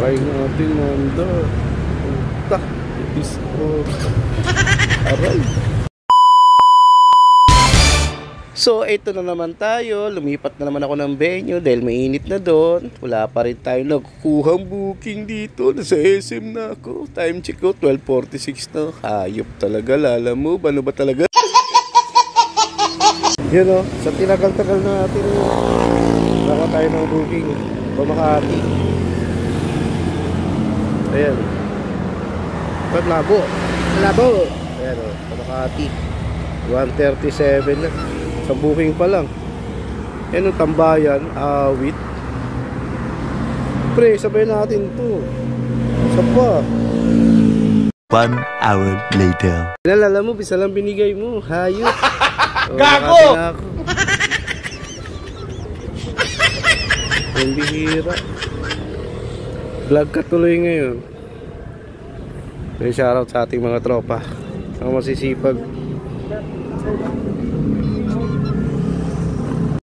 Try natin manda. Tak, disco. Aray. So, ito na naman tayo. Lumipat na naman ako ng venue dahil mainit na doon. Wala pa rin tayo nagkukuhang booking dito. Nasa SM na ako. Time check ko, 12:46 na. Hayop talaga, lala mo. Ano ba talaga? Yun o, sa tinagal-tagal natin. Naka tayo ng booking. Pamakati. Ayan. Labo. Labo. Ayan o, Pamakati. 1:37 na. Sa booking pa lang. Yan ang Tambayan, Awit. Pre, sabay natin to. Isa pa. 1 hour later. Nalala mo, bisa lang binigay mo. Hayop. Gago! Ang bihira. Vlog ka tuloy ngayon. Shoutout sa ating mga tropa. Ang masisipag.